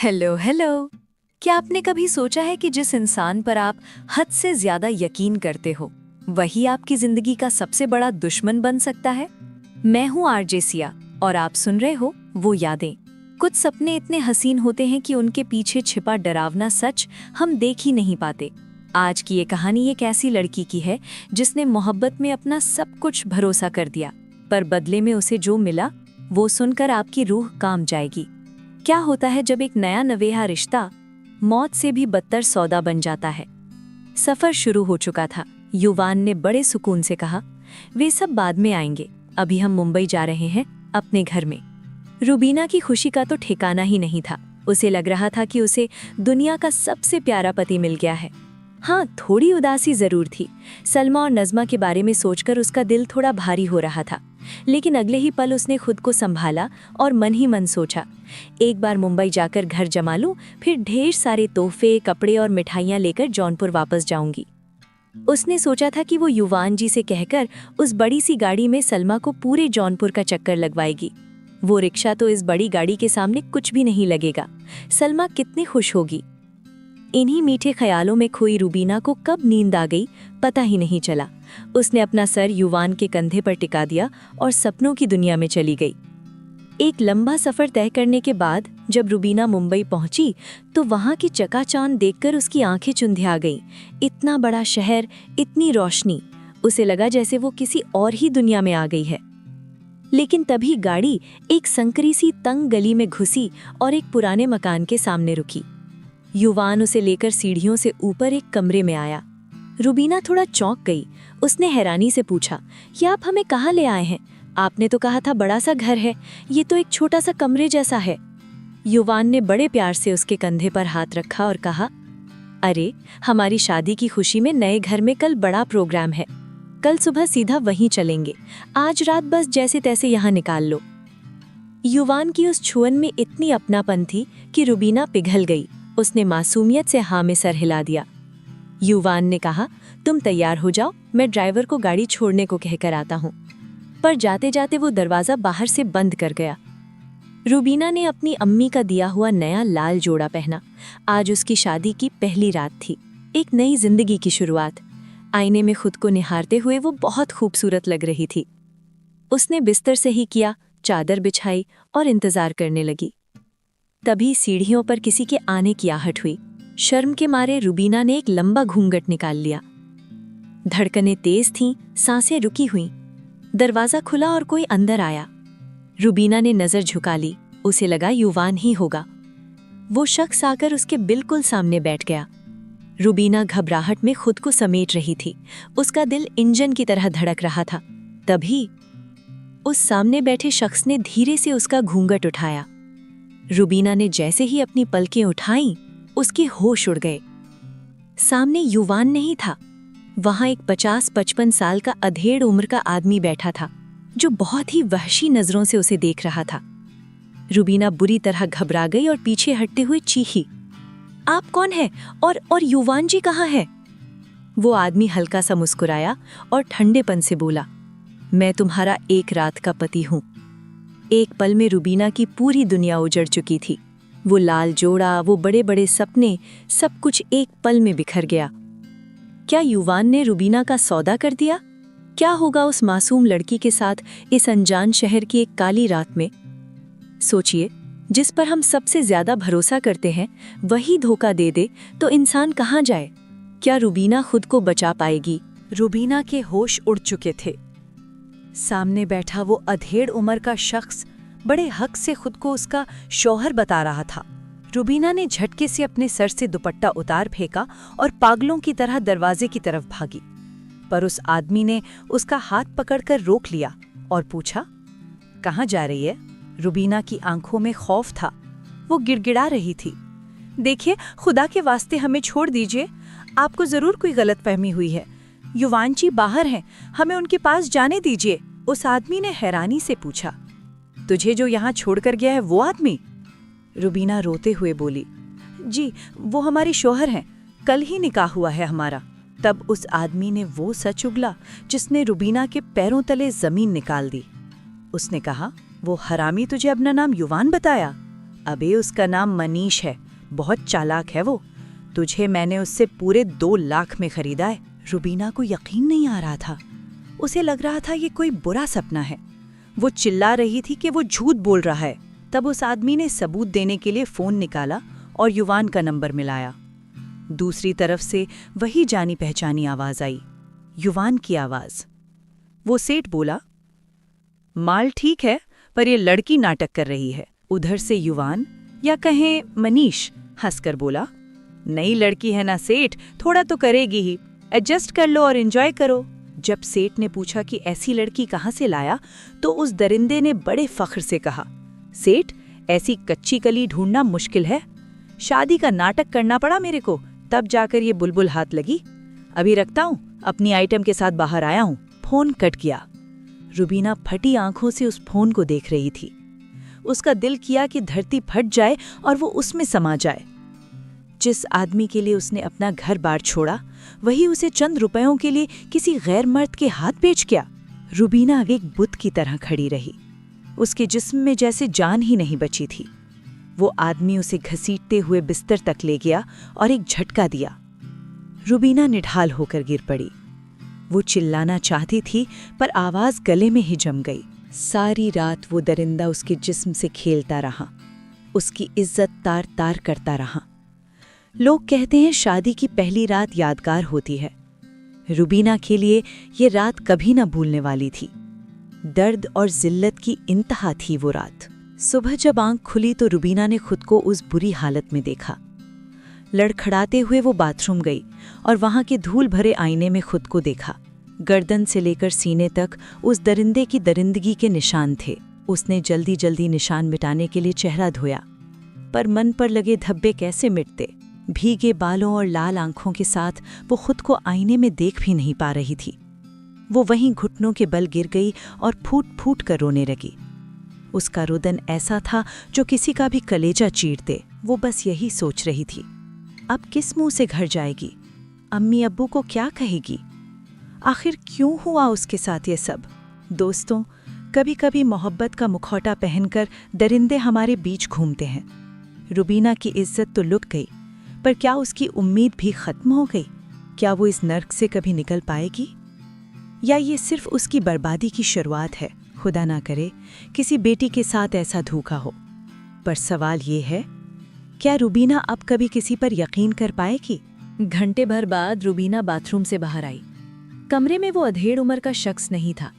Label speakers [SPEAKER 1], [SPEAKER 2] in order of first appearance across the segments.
[SPEAKER 1] Hello hello. क्या आपने कभी सोचा है कि जिस इंसान पर आप हद से ज्यादा यकीन करते हो वही आपकी जिंदगी का सबसे बड़ा दुश्मन बन सकता है? मैं हूँ आरजे सिया और आप सुन रहे हो वो यादें। कुछ सपने इतने हसीन होते हैं कि उनके पीछे छिपा डरावना सच हम देख ही नहीं पाते। आज की ये कहानी एक ऐसी लड़की की है जिसने मोहब्बत में अपना सब कुछ भरोसा कर दिया, पर बदले में उसे जो मिला वो सुनकर आपकी रूह कांप जाएगी। क्या होता है जब एक नया नवेहा रिश्ता मौत से भी बदतर सौदा बन जाता है। सफर शुरू हो चुका था। युवान ने बड़े सुकून से कहा, वे सब बाद में आएंगे, अभी हम मुंबई जा रहे हैं अपने घर में। रुबीना की खुशी का तो ठिकाना ही नहीं था। उसे लग रहा था कि उसे दुनिया का सबसे प्यारा पति मिल गया है। हाँ, थोड़ी उदासी जरूर थी। सलमा और नज़मा के बारे में सोचकर उसका दिल थोड़ा भारी हो रहा था, लेकिन अगले ही पल उसने खुद को संभाला और मन ही मन सोचा, एक बार मुंबई जाकर घर जमा लूं, फिर ढेर सारे तोहफे, कपड़े और मिठाइयाँ लेकर जौनपुर वापस जाऊंगी। उसने सोचा था कि वो युवान जी से कहकर उस बड़ी सी गाड़ी में सलमा को पूरे जौनपुर का चक्कर लगवाएगी। वो रिक्शा तो इस बड़ी गाड़ी के सामने कुछ भी नहीं लगेगा। सलमा कितनी खुश होगी। इन्हीं मीठे ख्यालों में खोई रुबीना को कब नींद आ गई पता ही नहीं चला। उसने अपना सर युवान के कंधे पर टिका दिया और सपनों की दुनिया में चली गई। एक लंबा सफर तय करने के बाद जब रुबीना मुंबई पहुंची तो वहां की चकाचौंध देखकर उसकी आंखें चुंधिया गईं। इतना बड़ा शहर, इतनी रोशनी, उसे लगा जैसे वो किसी और ही दुनिया में आ गई है। लेकिन तभी गाड़ी एक संकरी सी तंग गली में घुसी और एक पुराने मकान के सामने रुकी। युवान उसे लेकर सीढ़ियों से ऊपर एक कमरे में आया। रुबीना थोड़ा चौंक गई। उसने हैरानी से पूछा, ये आप हमें कहाँ ले आए हैं? आपने तो कहा था बड़ा सा घर है, ये तो एक छोटा सा कमरे जैसा है। युवान ने बड़े प्यार से उसके कंधे पर हाथ रखा और कहा, अरे, हमारी शादी की खुशी में नए घर में कल बड़ा प्रोग्राम है। कल सुबह सीधा वहीं चलेंगे। आज रात बस जैसे तैसे यहाँ निकाल लो। युवान की उस छुअन में इतनी अपनापन थी कि रुबीना पिघल गई। उसने मासूमियत से हाँ में सर हिला दिया। युवान ने कहा, तुम तैयार हो जाओ, मैं ड्राइवर को गाड़ी छोड़ने को कहकर आता हूँ। पर जाते जाते वो दरवाजा बाहर से बंद कर गया। रुबीना ने अपनी अम्मी का दिया हुआ नया लाल जोड़ा पहना। आज उसकी शादी की पहली रात थी, एक नई जिंदगी की शुरुआत। आईने में खुद को निहारते हुए वो बहुत खूबसूरत लग रही थी। उसने बिस्तर सही किया, चादर बिछाई और इंतजार करने लगी। तभी सीढ़ियों पर किसी के आने की आहट हुई। शर्म के मारे रुबीना ने एक लंबा घूंघट निकाल लिया। धड़कनें तेज थीं, सांसें रुकी हुईं। दरवाजा खुला और कोई अंदर आया। रुबीना ने नजर झुका ली। उसे लगा युवान ही होगा। वो शख्स आकर उसके बिल्कुल सामने बैठ गया। रुबीना घबराहट में खुद को समेट रही थी। उसका दिल इंजन की तरह धड़क रहा था। तभी उस सामने बैठे शख्स ने धीरे से उसका घूंघट उठाया। रुबीना ने जैसे ही अपनी पलकें उठाईं, उसके होश उड़ गए। सामने युवान नहीं था, वहां एक 50-55 साल का अधेड़ उम्र का आदमी बैठा था, जो बहुत ही वहशी नजरों से उसे देख रहा था। रुबीना बुरी तरह घबरा गई और पीछे हटते हुए चीखी, आप कौन है और युवान जी कहाँ है? वो आदमी हल्का सा मुस्कुराया और ठंडेपन से बोला, मैं तुम्हारा एक रात का पति हूँ। एक पल में रुबीना की पूरी दुनिया उजड़ चुकी थी। वो लाल जोड़ा, वो बड़े बड़े सपने, सब कुछ एक पल में बिखर गया। क्या युवान ने रुबीना का सौदा कर दिया? क्या होगा उस मासूम लड़की के साथ इस अनजान शहर की एक काली रात में? सोचिए, जिस पर हम सबसे ज्यादा भरोसा करते हैं वही धोखा दे दे तो इंसान कहाँ जाए? क्या रुबीना खुद को बचा पाएगी?
[SPEAKER 2] रुबीना के होश उड़ चुके थे। सामने बैठा वो अधेड़ उम्र का शख्स बड़े हक से खुद को उसका शौहर बता रहा था। रुबीना ने झटके से अपने सर से दुपट्टा उतार फेंका और पागलों की तरह दरवाजे की तरफ भागी। पर उस आदमी ने उसका हाथ पकड़कर रोक लिया और पूछा, कहाँ जा रही है? रुबीना की आंखों में खौफ था। वो गिड़गिड़ा रही थी, देखिए, खुदा के वास्ते हमें छोड़ दीजिए। आपको जरूर कोई गलतफहमी हुई है। युवान जी बाहर हैं, हमें उनके पास जाने दीजिए। उस आदमी ने हैरानी से पूछा, तुझे जो यहाँ छोड़कर गया है वो आदमी? रुबीना रोते हुए बोली, जी, वो हमारे शौहर हैं, कल ही निकाह हुआ है हमारा। तब उस आदमी ने वो सच उगला जिसने रुबीना के पैरों तले जमीन निकाल दी। उसने कहा, वो हरामी तुझे अपना नाम युवान बताया? अबे उसका नाम मनीष है, बहुत चालाक है वो। तुझे मैंने उससे पूरे 2 लाख में खरीदा है। रुबीना को यकीन नहीं आ रहा था। उसे लग रहा था ये कोई बुरा सपना है। वो चिल्ला रही थी कि वो झूठ बोल रहा है। तब उस आदमी ने सबूत देने के लिए फ़ोन निकाला और युवान का नंबर मिलाया। दूसरी तरफ से वही जानी पहचानी आवाज़ आई, युवान की आवाज़। वो सेठ बोला, माल ठीक है, पर ये लड़की नाटक कर रही है। उधर से युवान, या कहें मनीष, हंसकर बोला, नई लड़की है ना सेठ, थोड़ा तो करेगी ही, एडजस्ट कर लो और एंजॉय करो। जब सेठ ने पूछा कि ऐसी लड़की कहाँ से लाया, तो उस दरिंदे ने बड़े फख्र से कहा, सेठ, ऐसी कच्ची कली ढूंढना मुश्किल है। शादी का नाटक करना पड़ा मेरे को, तब जाकर ये बुलबुल हाथ लगी। अभी रखता हूँ, अपनी आइटम के साथ बाहर आया हूँ। फोन कट गया। रुबीना फटी आंखों से उस फोन को देख रही थी। उसका दिल किया कि धरती फट जाए और वो उसमें समा जाए। जिस आदमी के लिए उसने अपना घर बार छोड़ा, वही उसे चंद रुपयों के लिए किसी गैर मर्द के हाथ बेच गया। रुबीना एक बुत की तरह खड़ी रही। उसके जिस्म में जैसे जान ही नहीं बची थी। वो आदमी उसे घसीटते हुए बिस्तर तक ले गया और एक झटका दिया। रुबीना निढाल होकर गिर पड़ी। वो चिल्लाना चाहती थी, पर आवाज गले में ही जम गई। सारी रात वो दरिंदा उसके जिस्म से खेलता रहा, उसकी इज्जत तार तार करता रहा। लोग कहते हैं शादी की पहली रात यादगार होती है। रुबीना के लिए ये रात कभी न भूलने वाली थी। दर्द और जिल्लत की इंतहा थी वो रात। सुबह जब आंख खुली तो रुबीना ने खुद को उस बुरी हालत में देखा। लड़खड़ाते हुए वो बाथरूम गई और वहां के धूल भरे आईने में खुद को देखा। गर्दन से लेकर सीने तक उस दरिंदे की दरिंदगी के निशान थे। उसने जल्दी जल्दी निशान मिटाने के लिए चेहरा धोया, पर मन पर लगे धब्बे कैसे मिटते। भीगे बालों और लाल आंखों के साथ वो खुद को आईने में देख भी नहीं पा रही थी। वो वहीं घुटनों के बल गिर गई और फूट फूट कर रोने लगी। उसका रुदन ऐसा था जो किसी का भी कलेजा चीर दे। वो बस यही सोच रही थी, अब किस मुंह से घर जाएगी, अम्मी अब्बू को क्या कहेगी, आखिर क्यों हुआ उसके साथ ये सब। दोस्तों, कभी कभी मोहब्बत का मुखौटा पहनकर दरिंदे हमारे बीच घूमते हैं। रुबीना की इज्जत तो लुट गई, पर क्या उसकी उम्मीद भी खत्म हो गई? क्या वो इस नर्क से कभी निकल पाएगी, या ये सिर्फ उसकी बर्बादी की शुरुआत है? खुदा ना करे किसी बेटी के साथ ऐसा धोखा हो। पर सवाल ये है, क्या रुबीना अब कभी किसी पर यकीन कर पाएगी?
[SPEAKER 1] घंटे भर बाद रुबीना बाथरूम से बाहर आई। कमरे में वो अधेड़ उम्र का शख्स नहीं था।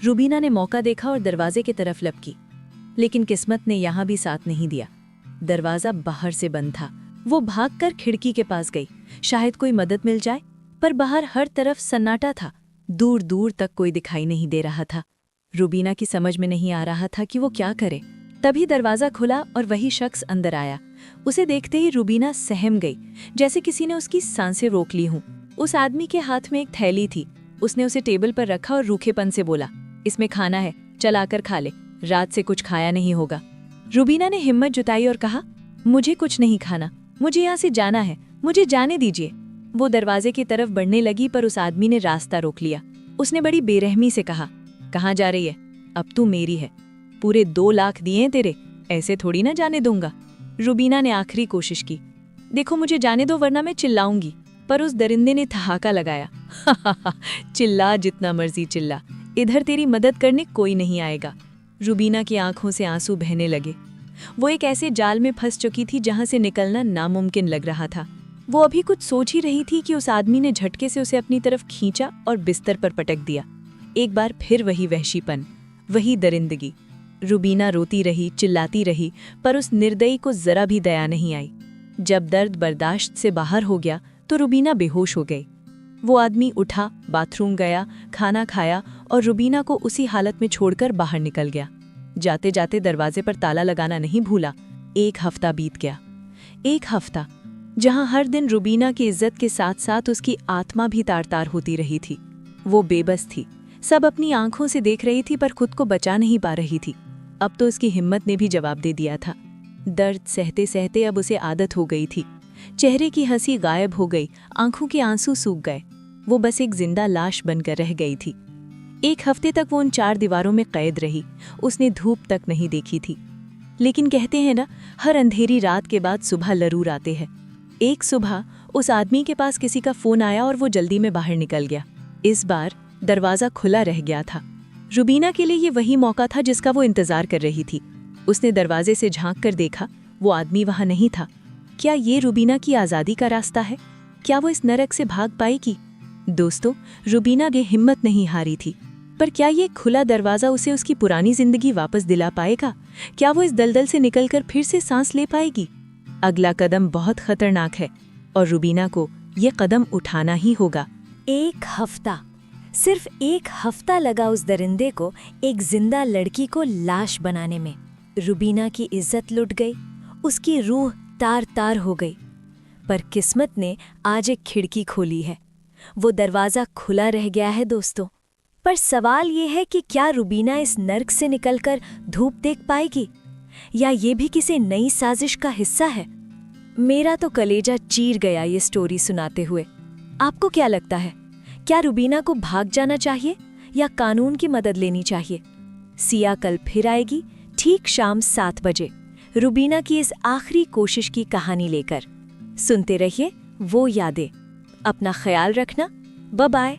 [SPEAKER 1] रुबीना ने मौका देखा और दरवाजे की तरफ लपकी, लेकिन किस्मत ने यहाँ भी साथ नहीं दिया। दरवाजा बाहर से बंद था। वो भागकर खिड़की के पास गई, शायद कोई मदद मिल जाए, पर बाहर हर तरफ सन्नाटा था। दूर दूर तक कोई दिखाई नहीं दे रहा था। रुबीना की समझ में नहीं आ रहा था कि वो क्या करे। तभी दरवाजा खुला और वही शख्स अंदर आया। उसे देखते ही रुबीना सहम गई, जैसे किसी ने उसकी सांसें रोक ली हों। उस आदमी के हाथ में एक थैली थी। उसने उसे टेबल पर रखा और रूखेपन से बोला, इसमें खाना है, चल आकर खा ले, रात से कुछ खाया नहीं होगा। रुबीना ने हिम्मत जुटाई और कहा, मुझे कुछ नहीं खाना, मुझे यहाँ से जाना है, मुझे जाने दीजिए। वो दरवाजे की तरफ बढ़ने लगी, पर उस आदमी ने रास्ता रोक लिया। उसने बड़ी बेरहमी से कहा, कहाँ जा रही है? अब तू मेरी है, पूरे 2 लाख दिए हैं तेरे, ऐसे थोड़ी ना जाने दूंगा। रुबीना ने आखिरी कोशिश की, देखो मुझे जाने दो वरना मैं चिल्लाऊंगी। पर उस दरिंदे ने ठहाका लगाया, चिल्ला जितना मर्जी चिल्ला, इधर तेरी मदद करने कोई नहीं आएगा। रुबीना की आंखों से आंसू बहने लगे। वो एक ऐसे जाल में फंस चुकी थी जहां से निकलना नामुमकिन लग रहा था। वो अभी कुछ सोच ही रही थी कि उस आदमी ने झटके से उसे अपनी तरफ खींचा और बिस्तर पर पटक दिया। एक बार फिर वही वहशीपन, वही दरिंदगी। रुबीना रोती रही, चिल्लाती रही, पर उस निर्दयी को जरा भी दया नहीं आई। जब दर्द बर्दाश्त से बाहर हो गया तो रुबीना बेहोश हो गई। वो आदमी उठा, बाथरूम गया, खाना खाया और रुबीना को उसी हालत में छोड़कर बाहर निकल गया। जाते जाते दरवाजे पर ताला लगाना नहीं भूला। 1 हफ्ता बीत गया। 1 हफ्ता जहां हर दिन रुबीना की इज्जत के साथ साथ उसकी आत्मा भी तार तार होती रही थी। वो बेबस थी, सब अपनी आंखों से देख रही थी, पर खुद को बचा नहीं पा रही थी। अब तो उसकी हिम्मत ने भी जवाब दे दिया था। दर्द सहते सहते अब उसे आदत हो गई थी। चेहरे की हंसी गायब हो गई, आंखों के आंसू सूख गए। वो बस एक जिंदा लाश बनकर रह गई थी। 1 हफ्ते तक वो उन 4 दीवारों में कैद रही। उसने धूप तक नहीं देखी थी।
[SPEAKER 2] लेकिन कहते हैं ना, हर अंधेरी रात के बाद सुबह जरूर आते हैं। एक सुबह उस आदमी के पास किसी का फोन आया और वो जल्दी में बाहर निकल गया। इस बार दरवाजा खुला रह गया था। रुबीना के लिए ये वही मौका था जिसका वो इंतजार कर रही थी। उसने दरवाजे से झांक कर देखा, वो आदमी वहां नहीं था। क्या ये रुबीना की आज़ादी का रास्ता है? क्या वो इस नरक से भाग पाएगी? दोस्तों, रुबीना ने हिम्मत नहीं हारी थी, पर क्या ये खुला दरवाज़ा उसे उसकी पुरानी जिंदगी वापस दिला पाएगा? क्या वो इस दलदल से निकलकर फिर से सांस ले पाएगी? अगला कदम बहुत खतरनाक है और रुबीना को ये कदम उठाना ही होगा।
[SPEAKER 1] एक हफ्ता, सिर्फ एक हफ्ता लगा उस दरिंदे को एक जिंदा लड़की को लाश बनाने में। रुबीना की इज्जत लुट गई, उसकी रूह तार तार हो गई। पर किस्मत ने आज एक खिड़की खोली है। वो दरवाज़ा खुला रह गया है दोस्तों। पर सवाल ये है कि क्या रुबीना इस नर्क से निकलकर धूप देख पाएगी, या ये भी किसी नई साजिश का हिस्सा है? मेरा तो कलेजा चीर गया ये स्टोरी सुनाते हुए। आपको क्या लगता है? क्या रुबीना को भाग जाना चाहिए या कानून की मदद लेनी चाहिए? सिया कल फिर आएगी ठीक शाम 7 बजे, रुबीना की इस आखिरी कोशिश की कहानी लेकर। सुनते रहिए वो यादें। अपना ख्याल रखना। Bye bye.